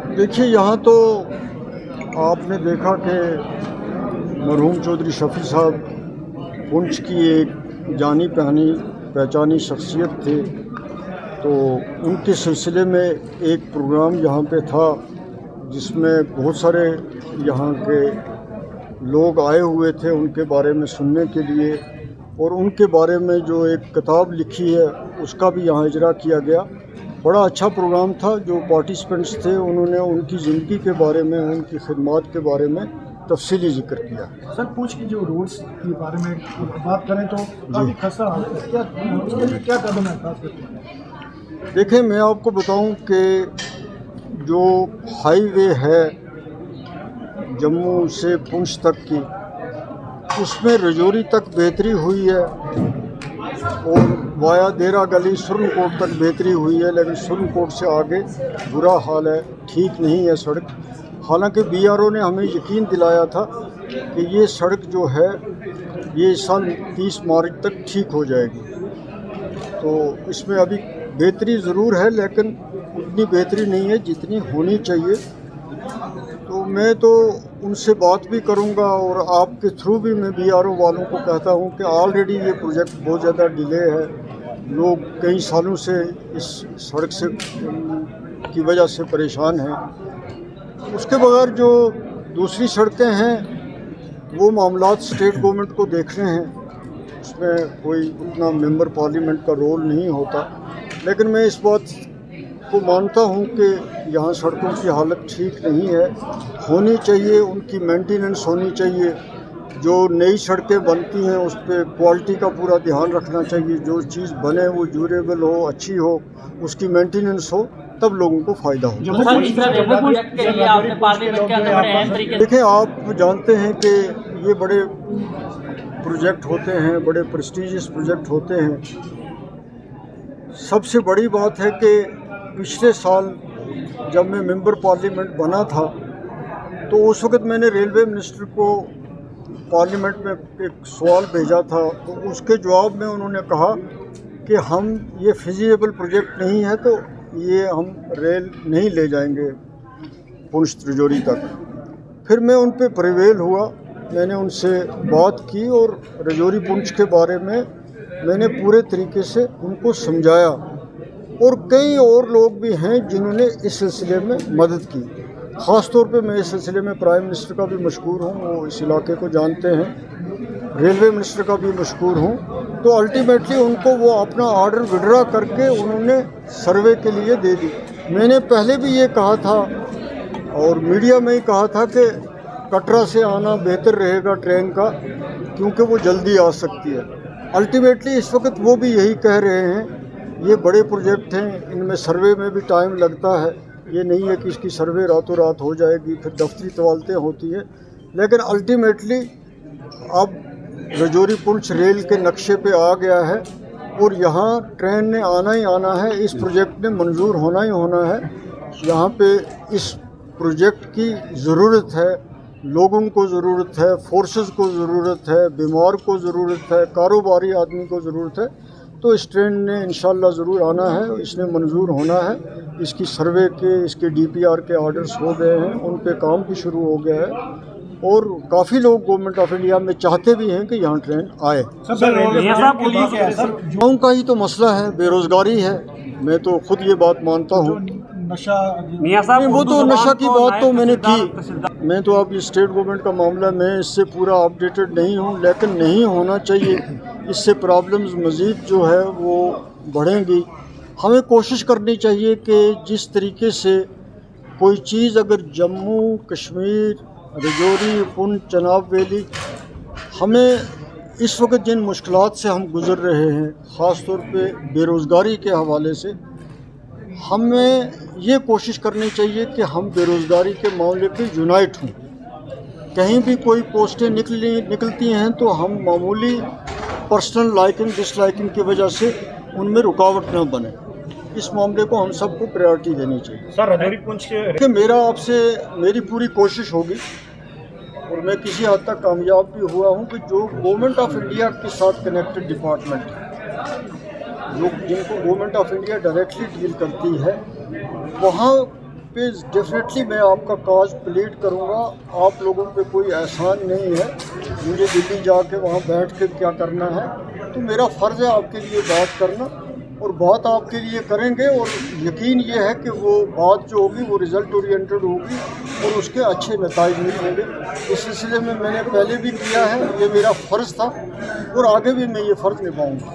देखिए, यहाँ तो आपने देखा कि मरहूम चौधरी शफी साहब पुंछ की एक जानी पहचानी शख्सियत थे, तो उनके सिलसिले में एक प्रोग्राम यहाँ पे था जिसमें बहुत सारे यहाँ के लोग आए हुए थे उनके बारे में सुनने के लिए, और उनके बारे में जो एक किताब लिखी है उसका भी यहाँ इजरा किया गया। बड़ा अच्छा प्रोग्राम था। जो पार्टिसिपेंट्स थे उन्होंने उनकी ज़िंदगी के बारे में, उनकी खिदमत के बारे में तफसीली जिक्र किया। सर, पूछ के जो रोड्स के बारे में बात करें तो काफ़ी खस्ता हालत है, क्या कदम है खास करके? देखें, मैं आपको बताऊं कि जो हाईवे है जम्मू से पुंछ तक की, उसमें रजौरी तक बेहतरी हुई है और वाया देरा गली सुरनकोट तक बेहतरी हुई है, लेकिन सुरनकोट से आगे बुरा हाल है, ठीक नहीं है सड़क। हालांकि BRO ने हमें यकीन दिलाया था कि ये सड़क जो है ये साल 30 मार्च तक ठीक हो जाएगी। तो इसमें अभी बेहतरी ज़रूर है, लेकिन उतनी बेहतरी नहीं है जितनी होनी चाहिए। तो मैं तो उनसे बात भी करूंगा और आपके थ्रू भी मैं BRO वालों को कहता हूं कि ऑलरेडी ये प्रोजेक्ट बहुत ज़्यादा डिले है। लोग कई सालों से इस सड़क से की वजह से परेशान हैं। उसके बगैर जो दूसरी सड़कें हैं वो मामलात स्टेट गवर्नमेंट को देखने हैं, उसमें कोई उतना मेंबर पार्लियामेंट का रोल नहीं होता। लेकिन मैं इस बात को मानता हूं कि यहाँ सड़कों की हालत ठीक नहीं है, होनी चाहिए, उनकी मेंटेनेंस होनी चाहिए। जो नई सड़कें बनती हैं उस पर क्वालिटी का पूरा ध्यान रखना चाहिए। जो चीज़ बने वो ड्यूरेबल हो, अच्छी हो, उसकी मेंटेनेंस हो, तब लोगों को फ़ायदा हो। देखें, आप जानते हैं कि ये बड़े प्रोजेक्ट होते हैं, बड़े प्रेस्टीजियस प्रोजेक्ट होते हैं। सबसे बड़ी बात है कि पिछले साल जब मैं मेंबर पार्लियामेंट बना था तो उस वक्त मैंने रेलवे मिनिस्टर को पार्लियामेंट में एक सवाल भेजा था, तो उसके जवाब में उन्होंने कहा कि हम ये फिजिबल प्रोजेक्ट नहीं है तो ये हम रेल नहीं ले जाएंगे पुंछ रजौरी तक। फिर मैं उन पे प्रिवेल हुआ, मैंने उनसे बात की और रजौरी पुंछ के बारे में मैंने पूरे तरीके से उनको समझाया। और कई और लोग भी हैं जिन्होंने इस सिलसिले में मदद की। ख़ास तौर पे मैं इस सिलसिले में प्राइम मिनिस्टर का भी मशकूर हूँ, वो इस इलाके को जानते हैं। रेलवे मिनिस्टर का भी मशकूर हूँ। तो अल्टीमेटली उनको वो अपना ऑर्डर विड्रा करके उन्होंने सर्वे के लिए दे दी। मैंने पहले भी ये कहा था और मीडिया में ही कहा था कि कटरा से आना बेहतर रहेगा ट्रेन का, क्योंकि वो जल्दी आ सकती है। अल्टीमेटली इस वक्त वो भी यही कह रहे हैं। ये बड़े प्रोजेक्ट हैं, इनमें सर्वे में भी टाइम लगता है। ये नहीं है कि इसकी सर्वे रातों रात हो जाएगी, फिर दफ्तरी तवालतें होती है। लेकिन अल्टीमेटली अब रजौरी पुंछ रेल के नक्शे पे आ गया है और यहाँ ट्रेन ने आना ही आना है, इस प्रोजेक्ट ने मंजूर होना ही होना है। यहाँ पे इस प्रोजेक्ट की ज़रूरत है, लोगों को ज़रूरत है, फोर्सेस को ज़रूरत है, बीमार को ज़रूरत है, कारोबारी आदमी को ज़रूरत है। तो इस ट्रेन ने इंशाल्लाह ज़रूर आना है, इसने मंजूर होना है। इसकी सर्वे के, इसके DPR के ऑर्डर्स हो गए हैं, उन पे काम भी शुरू हो गया है और काफ़ी लोग गवर्नमेंट ऑफ इंडिया में चाहते भी हैं कि यहाँ ट्रेन आए। गाँव का ही तो मसला है, बेरोज़गारी है। मैं तो खुद ये बात मानता हूँ। वो तो नशा की बात तो मैंने की। मैं तो अब ये स्टेट गवर्नमेंट का मामला, मैं इससे पूरा अपडेटेड नहीं हूँ, लेकिन नहीं होना चाहिए। इससे प्रॉब्लम्स मज़ीद जो है वो बढ़ेंगी। हमें कोशिश करनी चाहिए कि जिस तरीके से कोई चीज़ अगर जम्मू कश्मीर, रजौरी, पुंछ, चनाब वैली, हमें इस वक्त जिन मुश्किलात से हम गुज़र रहे हैं, ख़ास तौर पे बेरोज़गारी के हवाले से, हमें ये कोशिश करनी चाहिए कि हम बेरोज़गारी के मामले पे यूनाइट हों। कहीं भी कोई पोस्टें निकलती हैं तो हम मामूली पर्सनल लाइकिंग डिसलाइकिंग की वजह से उनमें रुकावट न बने। इस मामले को हम सबको प्रायोरिटी देनी चाहिए। सर, रजौरी पुंछ कि मेरा आपसे मेरी पूरी कोशिश होगी और मैं किसी हद तक कामयाब भी हुआ हूं कि जो गवर्नमेंट ऑफ इंडिया के साथ कनेक्टेड डिपार्टमेंट है, जो जिनको government of India directly deal करती है, वहाँ पे डेफिनेटली मैं आपका काज प्लीड करूँगा। आप लोगों पे कोई एहसान नहीं है मुझे दिल्ली जाके वहाँ बैठ के क्या करना है, तो मेरा फ़र्ज़ है आपके लिए बात करना, और बात आपके लिए करेंगे, और यकीन ये है कि वो बात जो होगी वो रिज़ल्ट ओरिएंटेड होगी और उसके अच्छे नताइज मिलेंगे। इस सिलसिले में मैंने पहले भी किया है, ये मेरा फ़र्ज़ था और आगे भी मैं ये फ़र्ज़ निभाऊँगा।